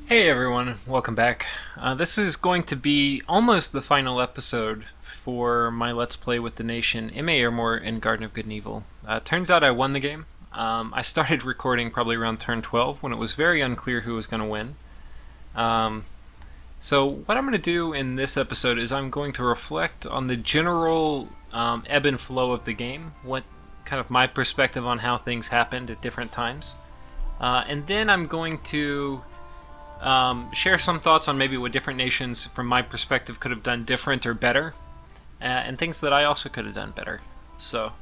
Hey everyone, welcome back. This is going to be almost the final episode for my Let's Play with the Nation MA-Ermor in Garden of Good and Evil. Turns out I won the game. I started recording probably around turn 12 when it was very unclear who was going to win. So what I'm going to do in this episode is I'm going to reflect on the general ebb and flow of the game, what kind of my perspective on how things happened at different times. And then I'm going to share some thoughts on maybe what different nations, from my perspective, could have done different or better, and things that I also could have done better. So,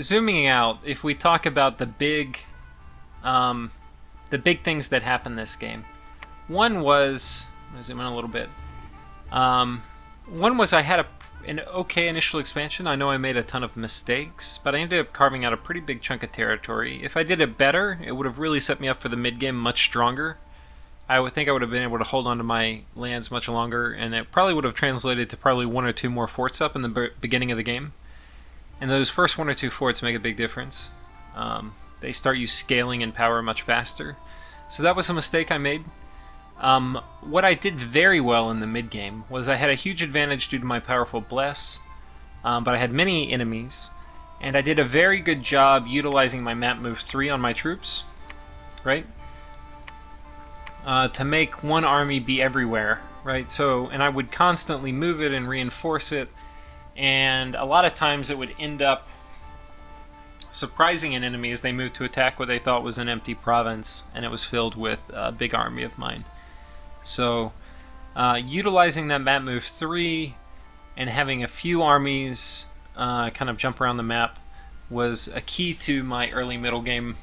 zooming out, if we talk about the big things that happened this game, one was, I'm gonna zoom in a little bit. One was I had an okay initial expansion. I know I made a ton of mistakes, but I ended up carving out a pretty big chunk of territory. If I did it better, it would have really set me up for the mid-game much stronger. I would think I would have been able to hold on to my lands much longer, and it probably would have translated to probably one or two more forts up in the beginning of the game. And those first one or two forts make a big difference. They start you scaling in power much faster. So that was a mistake I made. What I did very well in the mid-game was I had a huge advantage due to my powerful Bless, but I had many enemies, and I did a very good job utilizing my map move 3 on my troops, right? To make one army be everywhere, right? So, and I would constantly move it and reinforce it, and a lot of times it would end up surprising an enemy as they moved to attack what they thought was an empty province, and it was filled with a big army of mine. So, utilizing that map move 3 and having a few armies kind of jump around the map was a key to my early middle game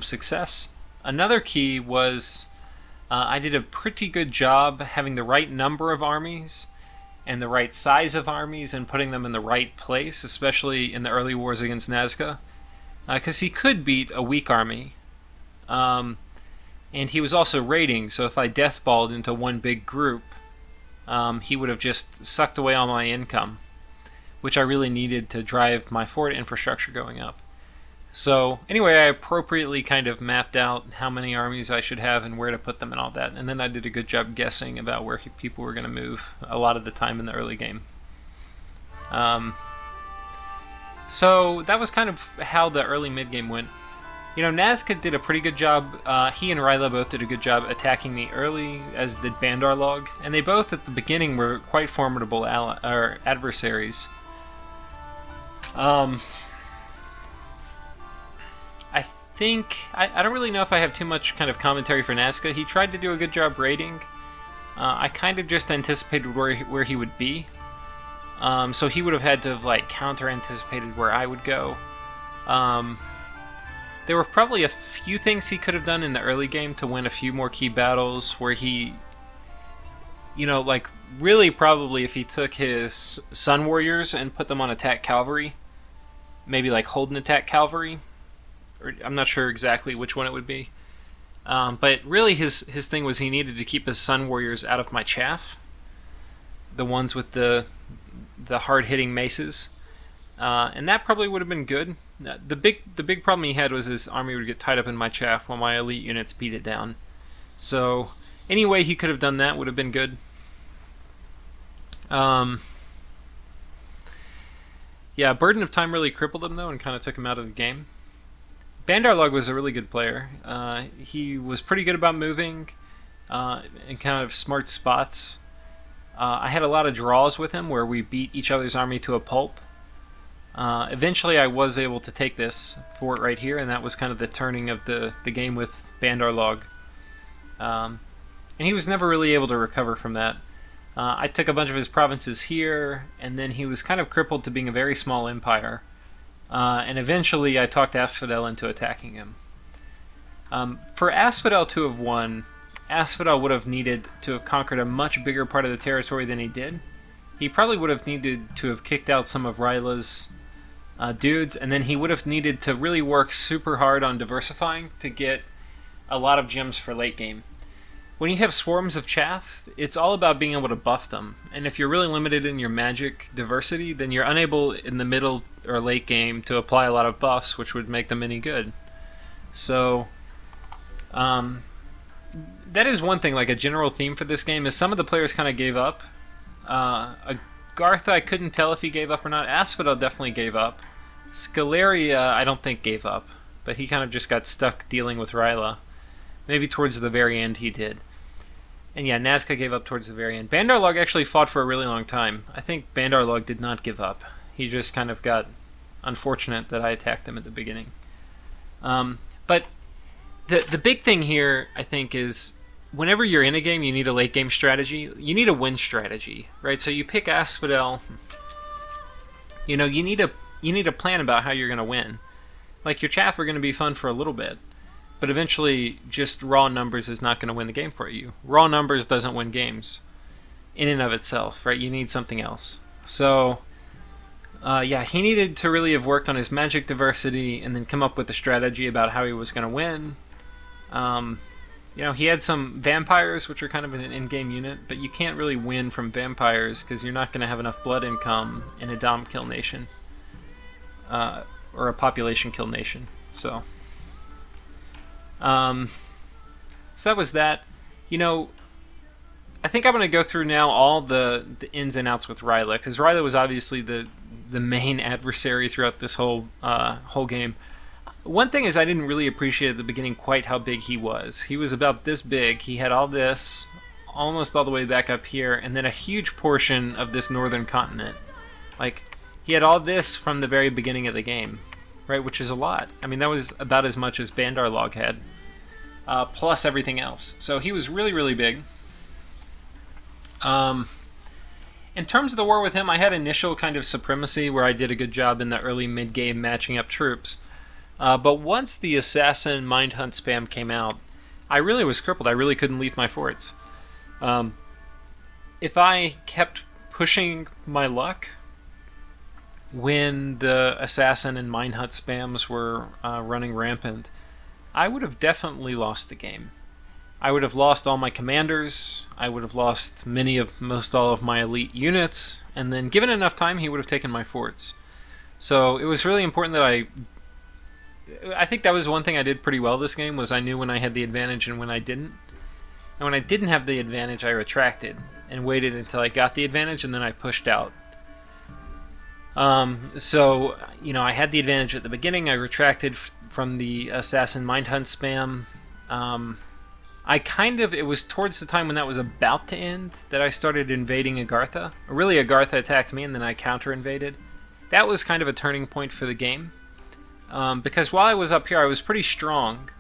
success. Another key was I did a pretty good job having the right number of armies and the right size of armies and putting them in the right place, especially in the early wars against Nazca, because he could beat a weak army. And he was also raiding, so if I deathballed into one big group, he would have just sucked away all my income, which I really needed to drive my fort infrastructure going up. So anyway, I appropriately kind of mapped out how many armies I should have and where to put them and all that, and then I did a good job guessing about where people were going to move a lot of the time in the early game. So that was kind of how the early mid-game went. You know, Nazca did a pretty good job. He and Ryla both did a good job attacking me early, as did Bandarlog, and they both at the beginning were quite formidable adversaries. I think I don't really know if I have too much kind of commentary for Nazca. He tried to do a good job raiding. I kind of just anticipated where he would be, so he would have had to have like counter-anticipated where I would go. There were probably a few things he could have done in the early game to win a few more key battles where he, you know, like really probably if he took his Sun Warriors and put them on attack cavalry, maybe like Holden attack cavalry, or I'm not sure exactly which one it would be. But really his thing was he needed to keep his Sun Warriors out of my chaff, the ones with the hard-hitting maces. And that probably would have been good. The big problem he had was his army would get tied up in my chaff while my elite units beat it down. So any way he could have done that would have been good. Yeah, Burden of Time really crippled him though and kind of took him out of the game. Bandarlog was a really good player. He was pretty good about moving in kind of smart spots. I had a lot of draws with him where we beat each other's army to a pulp. Eventually I was able to take this fort right here, and that was kind of the turning of the game with Bandarlog. And he was never really able to recover from that. I took a bunch of his provinces here, and then he was kind of crippled to being a very small empire. And eventually I talked Asphodel into attacking him. For Asphodel to have won, Asphodel would have needed to have conquered a much bigger part of the territory than he did. He probably would have needed to have kicked out some of Ryla's dudes, and then he would have needed to really work super hard on diversifying to get a lot of gems for late game. When you have swarms of chaff, it's all about being able to buff them, and if you're really limited in your magic diversity, then you're unable in the middle or late game to apply a lot of buffs, which would make them any good. So, that is one thing, like a general theme for this game, is some of the players kind of gave up. Garth, I couldn't tell if he gave up or not. Asphodel definitely gave up. Scaleria, I don't think gave up, but he kind of just got stuck dealing with Ryla. Maybe towards the very end he did. And yeah, Nazca gave up towards the very end. Bandarlog actually fought for a really long time. I think Bandarlog did not give up. He just kind of got unfortunate that I attacked him at the beginning. But the big thing here, I think, is whenever you're in a game, you need a late game strategy. You need a win strategy, right? So you pick Asphodel. You know, you need a plan about how you're going to win. Like, your chaff are going to be fun for a little bit, but eventually just raw numbers is not going to win the game for you. Raw numbers doesn't win games in and of itself, right? You need something else. So, yeah, he needed to really have worked on his magic diversity and then come up with a strategy about how he was going to win. You know, he had some vampires, which are kind of an in-game unit, but you can't really win from vampires because you're not going to have enough blood income in a dom kill nation. Or a population kill nation. So that was that. You know, I think I'm going to go through now all the ins and outs with Ryla, because Ryla was obviously the main adversary throughout this whole game. One thing is I didn't really appreciate at the beginning quite how big he was. He was about this big. He had all this, almost all the way back up here, and then a huge portion of this northern continent. Like, he had all this from the very beginning of the game, right? Which is a lot. I mean, that was about as much as Bandarlog had, plus everything else. So he was really, really big. In terms of the war with him, I had initial kind of supremacy where I did a good job in the early mid-game matching up troops. But once the Assassin Mindhunt spam came out, I really was crippled. I really couldn't leave my forts. If I kept pushing my luck when the Assassin and Mindhunt spams were running rampant, I would have definitely lost the game. I would have lost all my commanders, I would have lost most all of my elite units, and then given enough time, he would have taken my forts. So it was really important that I think that was one thing I did pretty well this game, was I knew when I had the advantage and when I didn't. And when I didn't have the advantage, I retracted and waited until I got the advantage, and then I pushed out. So, you know, I had the advantage at the beginning. I retracted from the Assassin Mindhunt spam. It was towards the time when that was about to end that I started invading Agartha. Really, Agartha attacked me, and then I counter-invaded. That was kind of a turning point for the game. Because while I was up here, I was pretty strong,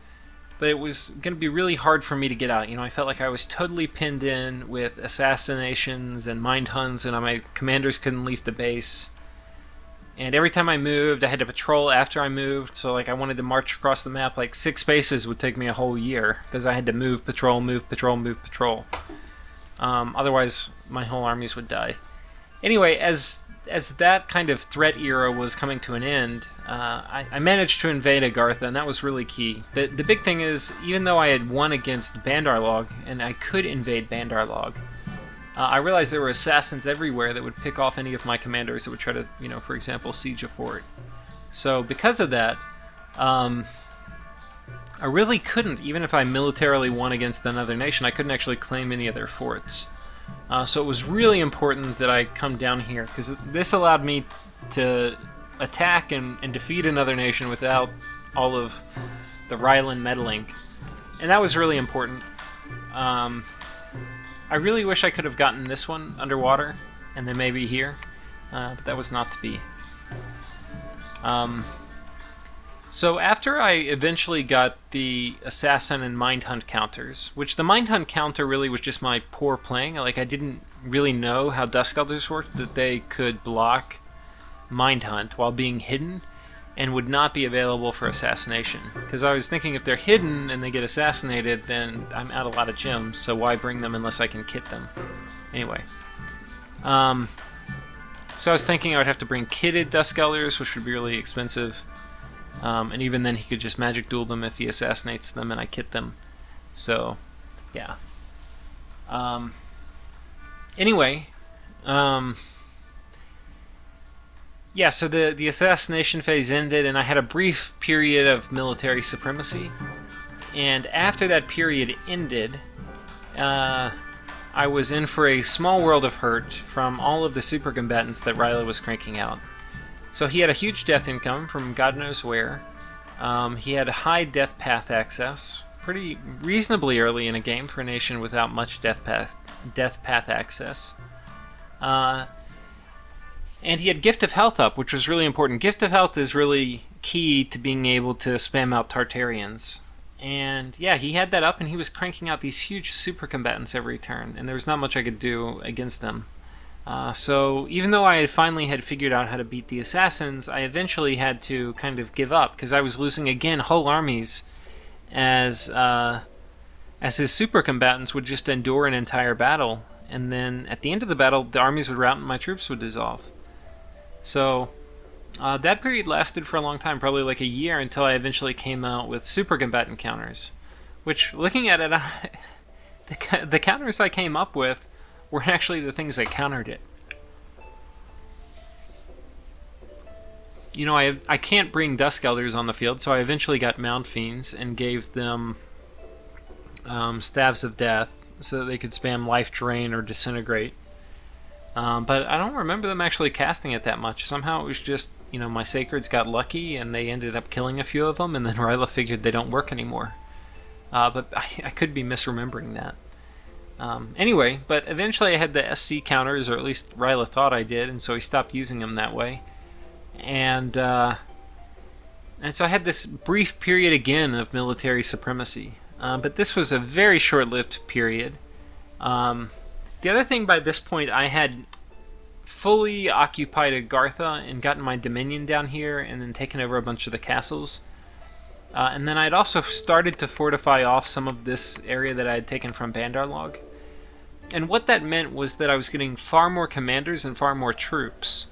but it was going to be really hard for me to get out. You know, I felt like I was totally pinned in with assassinations and mind hunts, and my commanders couldn't leave the base. And every time I moved, I had to patrol after I moved, so like I wanted to march across the map, like 6 spaces would take me a whole year, because I had to move, patrol, move, patrol, move, patrol. Otherwise, my whole armies would die. Anyway, as that kind of threat era was coming to an end, I managed to invade Agartha, and that was really key. The big thing is, even though I had won against Bandarlog, and I could invade Bandarlog, I realized there were assassins everywhere that would pick off any of my commanders that would try to, you know, for example, siege a fort. So because of that, I really couldn't, even if I militarily won against another nation, I couldn't actually claim any of their forts. So it was really important that I come down here, because this allowed me to attack and defeat another nation without all of the Rylan meddling. And that was really important. I really wish I could have gotten this one underwater, and then maybe here, but that was not to be. So after I eventually got the Assassin and Mind Hunt counters, which the Mind Hunt counter really was just my poor playing, like I didn't really know how Dusk Elders worked, that they could block Mind Hunt while being hidden, and would not be available for assassination. Because I was thinking if they're hidden and they get assassinated, then I'm out a lot of gems, so why bring them unless I can kit them? Anyway. So I was thinking I would have to bring kitted Dusk Elders, which would be really expensive. And even then he could just magic duel them if he assassinates them and I kit them. So, yeah. Yeah, so the assassination phase ended, and I had a brief period of military supremacy. And after that period ended, I was in for a small world of hurt from all of the super combatants that Riley was cranking out. So he had a huge death income from God knows where. He had high death path access, pretty reasonably early in a game for a nation without much death path access. And he had Gift of Health up, which was really important. Gift of Health is really key to being able to spam out Tartarians. And yeah, he had that up, and he was cranking out these huge super combatants every turn, and there was not much I could do against them. So even though I finally had figured out how to beat the assassins, I eventually had to kind of give up, because I was losing again whole armies as his super combatants would just endure an entire battle, and then at the end of the battle, the armies would rout and my troops would dissolve. So that period lasted for a long time, probably like a year, until I eventually came out with super combatant counters. Which, looking at it, the counters I came up with were actually the things that countered it. You know, I can't bring Dusk Elders on the field, so I eventually got Mound Fiends and gave them Staves of Death so that they could spam Life Drain or Disintegrate. But I don't remember them actually casting it that much. Somehow it was just, my Sacreds got lucky and they ended up killing a few of them, and then Ryla figured they don't work anymore. But I could be misremembering that. Anyway, but eventually I had the SC counters, or at least Ryla thought I did, and so he stopped using them that way. And so I had this brief period again of military supremacy. But this was a very short-lived period. The other thing, by this point, I had fully occupied Agartha and gotten my dominion down here, and then taken over a bunch of the castles. And then I'd also started to fortify off some of this area that I had taken from Bandarlog. And what that meant was that I was getting far more commanders and far more troops.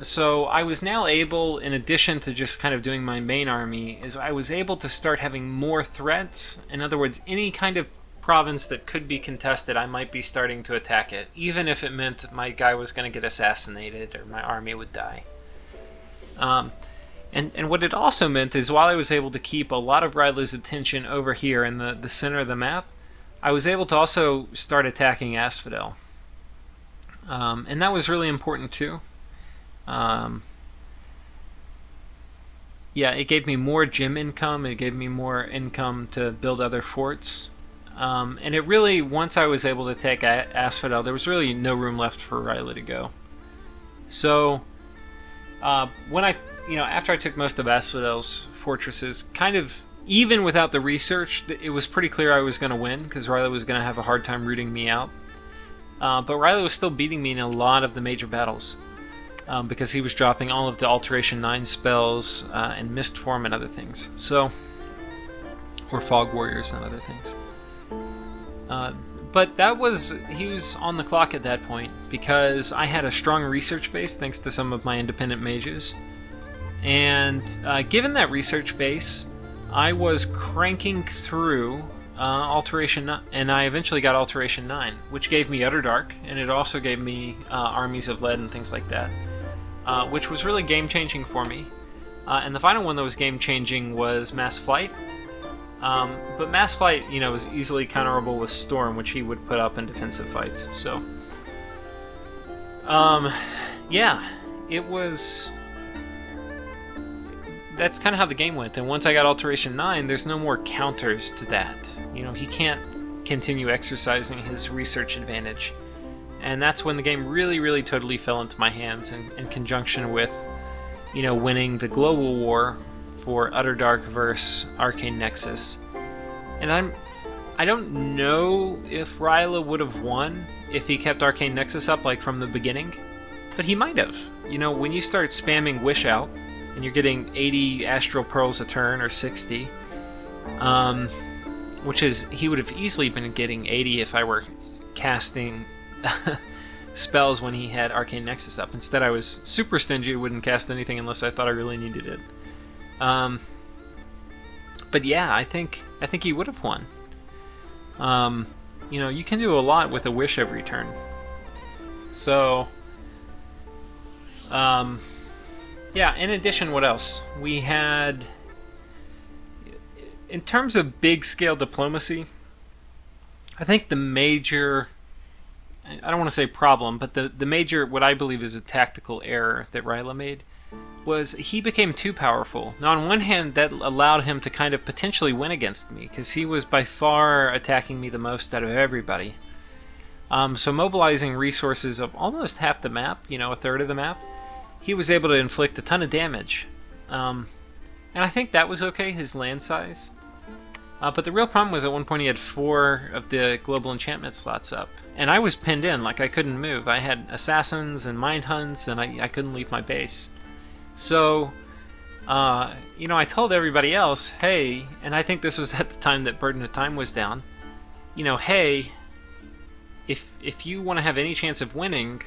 So I was now able, in addition to just kind of doing my main army, is I was able to start having more threats. In other words, any kind of province that could be contested, I might be starting to attack it, even if it meant my guy was going to get assassinated or my army would die. And what it also meant is, while I was able to keep a lot of Ryla's attention over here in the center of the map, I was able to also start attacking Asphodel. And that was really important too. Yeah, it gave me more gem income, it gave me more income to build other forts. And it really, once I was able to take Asphodel, there was really no room left for Ryla to go. So, when after I took most of Asphodel's fortresses, kind of, even without the research, it was pretty clear I was going to win, because Ryla was going to have a hard time rooting me out. But Ryla was still beating me in a lot of the major battles, because he was dropping all of the Alteration 9 spells, and Mist Form and other things. So, or Fog Warriors and other things. But he was on the clock at that point, because I had a strong research base thanks to some of my independent mages. And given that research base, I was cranking through Alteration 9, and I eventually got Alteration 9, which gave me Utterdark, and it also gave me Armies of Lead and things like that, which was really game-changing for me. And the final one that was game-changing was Mass Flight. But Mass Flight, was easily counterable with Storm, which he would put up in defensive fights. So, yeah, it was. That's kind of how the game went. And once I got Alteration 9, there's no more counters to that. He can't continue exercising his research advantage. And that's when the game really, really totally fell into my hands in conjunction with, winning the global war for Utterdark versus Arcane Nexus. And I don't know if Ryla would have won if he kept Arcane Nexus up like from the beginning, but he might have. When you start spamming Wish out and you're getting 80 Astral Pearls a turn or 60, which is, he would have easily been getting 80 if I were casting spells when he had Arcane Nexus up. Instead, I was super stingy, wouldn't cast anything unless I thought I really needed it. But yeah, I think he would have won. You can do a lot with a wish every turn. So, Yeah, in addition, what else? We had, in terms of big scale diplomacy, I think the major, I don't want to say problem, but the major, what I believe is a tactical error that Ryla made, was he became too powerful. Now, on one hand, that allowed him to kind of potentially win against me, because he was by far attacking me the most out of everybody. So mobilizing resources of almost half the map, a third of the map, he was able to inflict a ton of damage. And I think that was okay, his land size. But the real problem was at one point he had 4 of the global enchantment slots up. And I was pinned in, like I couldn't move. I had assassins and mind hunts, and I couldn't leave my base. So, I told everybody else, hey, and I think this was at the time that Burden of Time was down, hey, if you want to have any chance of winning,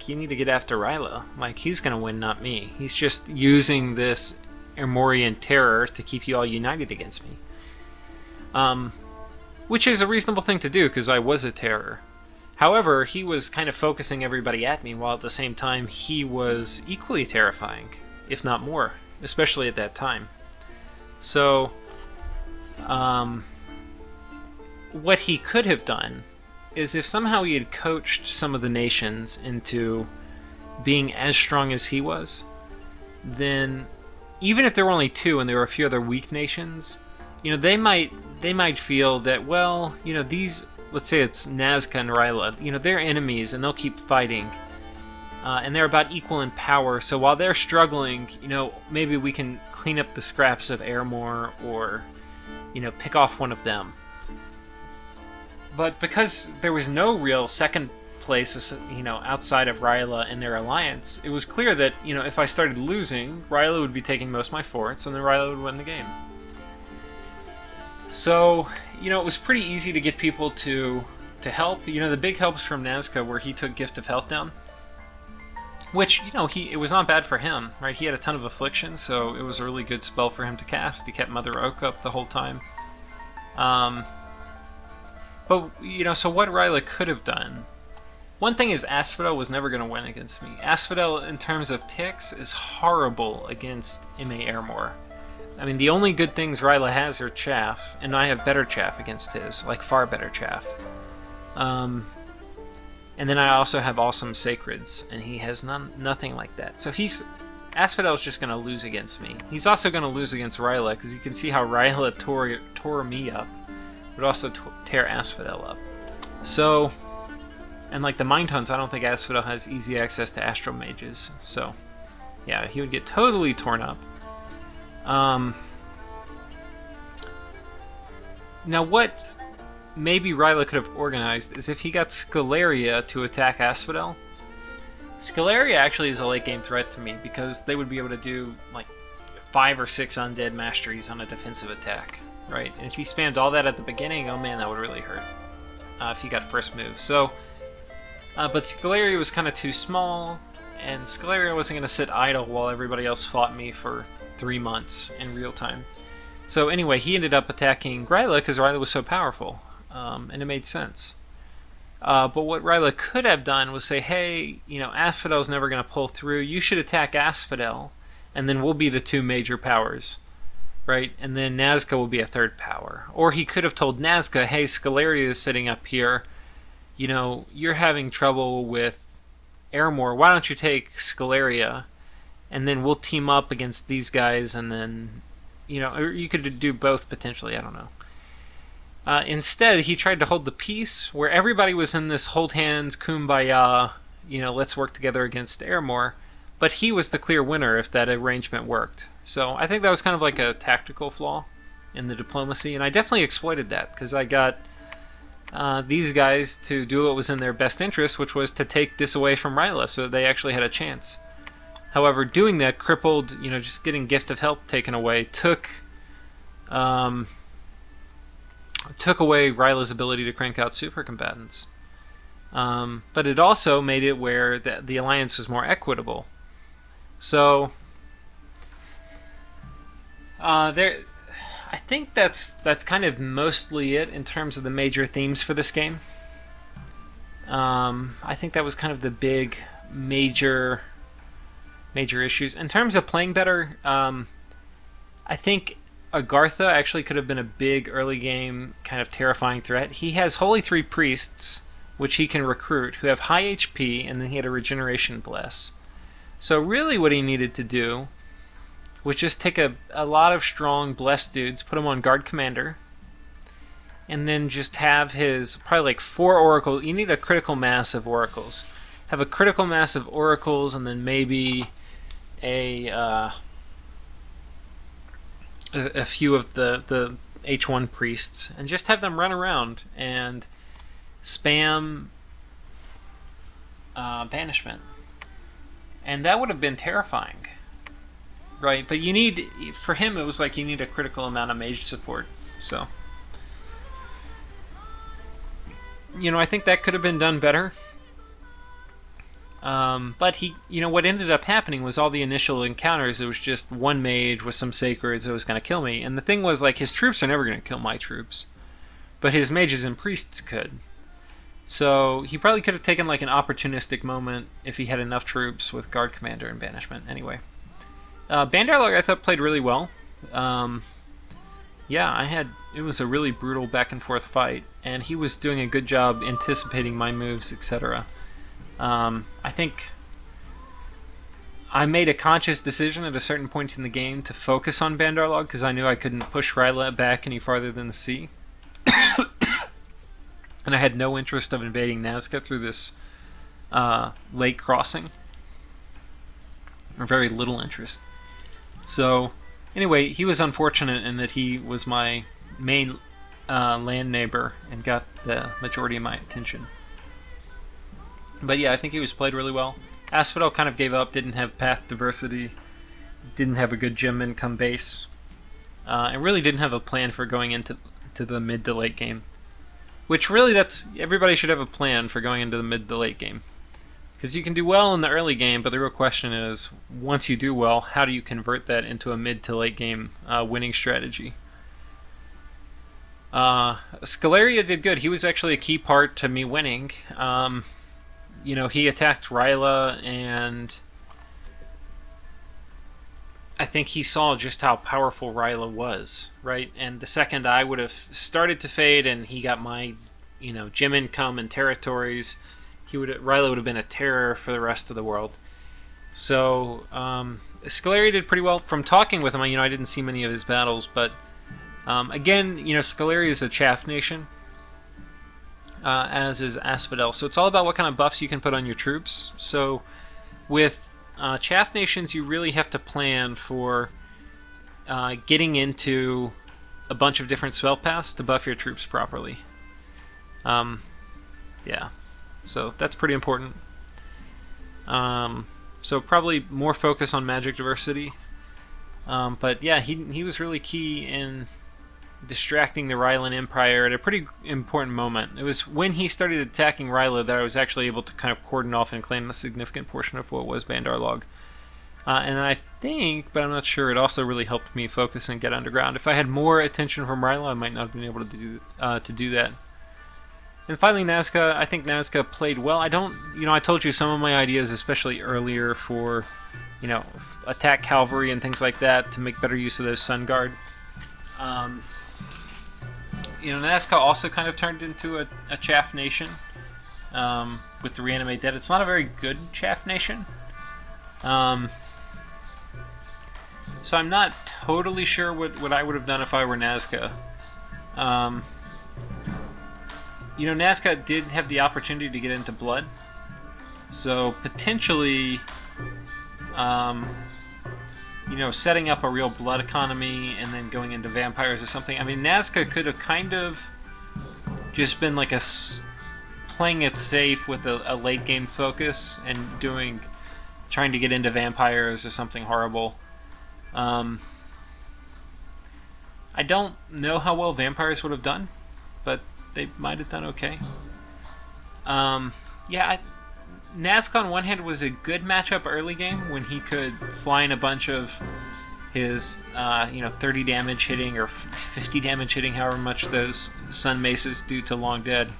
you need to get after Ryla. He's going to win, not me. He's just using this Ermorian terror to keep you all united against me. Which is a reasonable thing to do, because I was a terror. However, he was kind of focusing everybody at me, while at the same time he was equally terrifying, if not more, especially at that time. So, what he could have done is if somehow he had coached some of the nations into being as strong as he was, then even if there were only 2 and there were a few other weak nations, they might feel that, well, these, let's say it's Nazca and Ryla, they're enemies and they'll keep fighting. And they're about equal in power, so while they're struggling, maybe we can clean up the scraps of Ermor or, pick off one of them. But because there was no real second place, outside of Ryla and their alliance, it was clear that, if I started losing, Ryla would be taking most of my forts, and then Ryla would win the game. So, it was pretty easy to get people to help. The big helps from Nazca where he took Gift of Health down. Which, it was not bad for him, right? He had a ton of affliction, so it was a really good spell for him to cast. He kept Mother Oak up the whole time. But, so what Ryla could have done... One thing is Asphodel was never going to win against me. Asphodel, in terms of picks, is horrible against MA-Ermor. I mean, the only good things Ryla has are Chaff, and I have better Chaff against his, far better Chaff. And then I also have awesome Sacreds, and he has nothing like that. So Asphodel's just going to lose against me. He's also going to lose against Ryla, because you can see how Ryla tore me up, but also tear Asphodel up. So, and the Mind Hunts, I don't think Asphodel has easy access to Astral Mages. So, yeah, he would get totally torn up. Now what maybe Ryla could have organized is if he got Scaleria to attack Asphodel. Scaleria actually is a late game threat to me because they would be able to do 5 or 6 undead masteries on a defensive attack, right? And if he spammed all that at the beginning, oh man, that would really hurt if he got first move. So, but Scaleria was kind of too small, and Scaleria wasn't going to sit idle while everybody else fought me for 3 months in real time. So anyway, he ended up attacking Ryla because Ryla was so powerful, and it made sense. But what Ryla could have done was say, hey, Asphodel's never going to pull through. You should attack Asphodel, and then we'll be the 2 major powers, right? And then Nazca will be a 3rd power. Or he could have told Nazca, hey, Scaleria is sitting up here. You're having trouble with Ermor. Why don't you take Scaleria, and then we'll team up against these guys, and then, or you could do both potentially, I don't know. Instead, he tried to hold the peace, where everybody was in this hold hands, kumbaya, let's work together against Ermor, but he was the clear winner if that arrangement worked. So I think that was kind of like a tactical flaw in the diplomacy, and I definitely exploited that, because I got these guys to do what was in their best interest, which was to take this away from Ryla, so they actually had a chance. However, doing that crippled, just getting Gift of Health taken away took away Ryla's ability to crank out super combatants. But it also made it where the alliance was more equitable. So I think that's kind of mostly it in terms of the major themes for this game. I think that was kind of the big major major issues. In terms of playing better, I think Agartha actually could have been a big early game kind of terrifying threat. He has Holy Three Priests, which he can recruit, who have high HP, and then he had a Regeneration Bless. So really what he needed to do was just take a lot of strong Blessed dudes, put them on Guard Commander, and then just have his probably like 4 Oracles. You need a critical mass of Oracles. Have a critical mass of Oracles, and then maybe a few of the H1 priests, and just have them run around and spam banishment, and that would have been terrifying, right? But for him it was like you need a critical amount of mage support. So I think that could have been done better. But what ended up happening was all the initial encounters, it was just one mage with some sacreds that was going to kill me. And the thing was, like, his troops are never going to kill my troops, but his mages and priests could. So he probably could have taken like an opportunistic moment if he had enough troops with Guard Commander and Banishment. Anyway, Bandarlog I thought played really well. It was a really brutal back and forth fight, and he was doing a good job anticipating my moves, etc. I think I made a conscious decision at a certain point in the game to focus on Bandarlog because I knew I couldn't push Ryla back any farther than the sea. And I had no interest of invading Nazca through this lake crossing. Or very little interest. So, anyway, he was unfortunate in that he was my main land neighbor and got the majority of my attention. But yeah, I think he was played really well. Asphodel kind of gave up, didn't have path diversity, didn't have a good gem income base, and really didn't have a plan for going into the mid to late game. Which really, everybody should have a plan for going into the mid to late game. Because you can do well in the early game, but the real question is, once you do well, how do you convert that into a mid to late game winning strategy? Scaleria did good. He was actually a key part to me winning. He attacked Ryla, and I think he saw just how powerful Ryla was, right? And the second I would have started to fade and he got my, gem income and territories, Ryla would have been a terror for the rest of the world. So, Scaleria did pretty well. From talking with him, I didn't see many of his battles, but again, Scaleria is a chaff nation. As is Asphodel. So it's all about what kind of buffs you can put on your troops. So with Chaff Nations, you really have to plan for getting into a bunch of different spell paths to buff your troops properly. So that's pretty important. So probably more focus on magic diversity. But yeah, he was really key in distracting the Rylan Empire at a pretty important moment. It was when he started attacking Ryla that I was actually able to kind of cordon off and claim a significant portion of what was Bandarlog. And I think, but I'm not sure, it also really helped me focus and get underground. If I had more attention from Ryla, I might not have been able to do that. And finally, Nazca. I think Nazca played well. I told you some of my ideas, especially earlier, for, attack cavalry and things like that to make better use of those Sun Guard. Nazca also kind of turned into a chaff nation with the Reanimate Dead. It's not a very good chaff nation. So I'm not totally sure what I would have done if I were Nazca. Nazca did have the opportunity to get into Blood. So potentially, setting up a real blood economy and then going into vampires or something. I mean, Nazca could have kind of just been like playing it safe with a late game focus and trying to get into vampires or something horrible. I don't know how well vampires would have done, but they might have done okay. Nazca on one hand was a good matchup early game when he could fly in a bunch of his 30 damage hitting or 50 damage hitting, however much those Sun Maces do to Long Dead,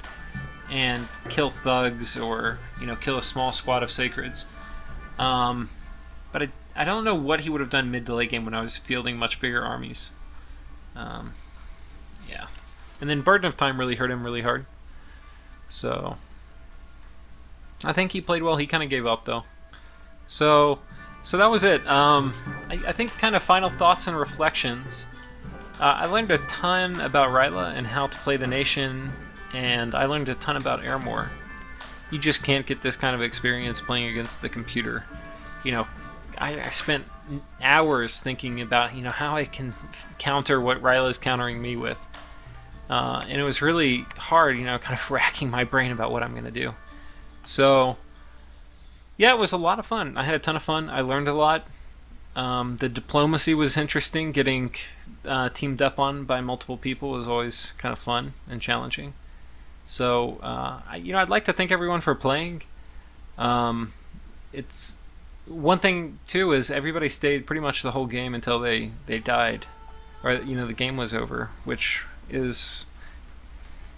and kill thugs or kill a small squad of Sacreds. but I don't know what he would have done mid to late game when I was fielding much bigger armies. Um, yeah. And then Burden of Time really hurt him really hard. So I think he played well. He kind of gave up though. So that was it. I think kind of final thoughts and reflections. I learned a ton about Ryla and how to play the nation, and I learned a ton about Ermor. You just can't get this kind of experience playing against the computer. You know, I spent hours thinking about, how I can counter what Ryla's countering me with. And it was really hard, kind of racking my brain about what I'm going to do. So, yeah, it was a lot of fun. I had a ton of fun. I learned a lot. The diplomacy was interesting. Getting teamed up on by multiple people was always kind of fun and challenging. So, I'd like to thank everyone for playing. It's one thing too is everybody stayed pretty much the whole game until they died, or the game was over, which is,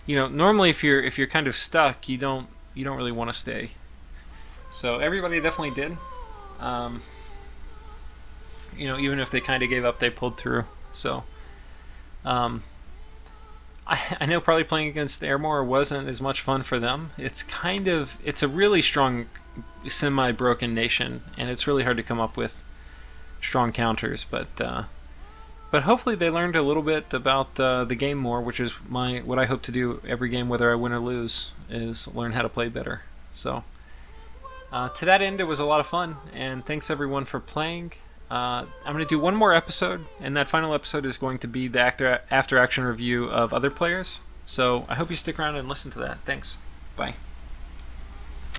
normally if you're kind of stuck, you don't really want to stay. So everybody definitely did. Even if they kind of gave up, they pulled through. So, I know probably playing against Ermor wasn't as much fun for them. It's a really strong, semi-broken nation, and it's really hard to come up with strong counters. But hopefully they learned a little bit about the game more, which is what I hope to do every game, whether I win or lose, is learn how to play better. So to that end, it was a lot of fun, and thanks everyone for playing. I'm going to do one more episode, and that final episode is going to be the after-action review of other players. So I hope you stick around and listen to that. Thanks. Bye.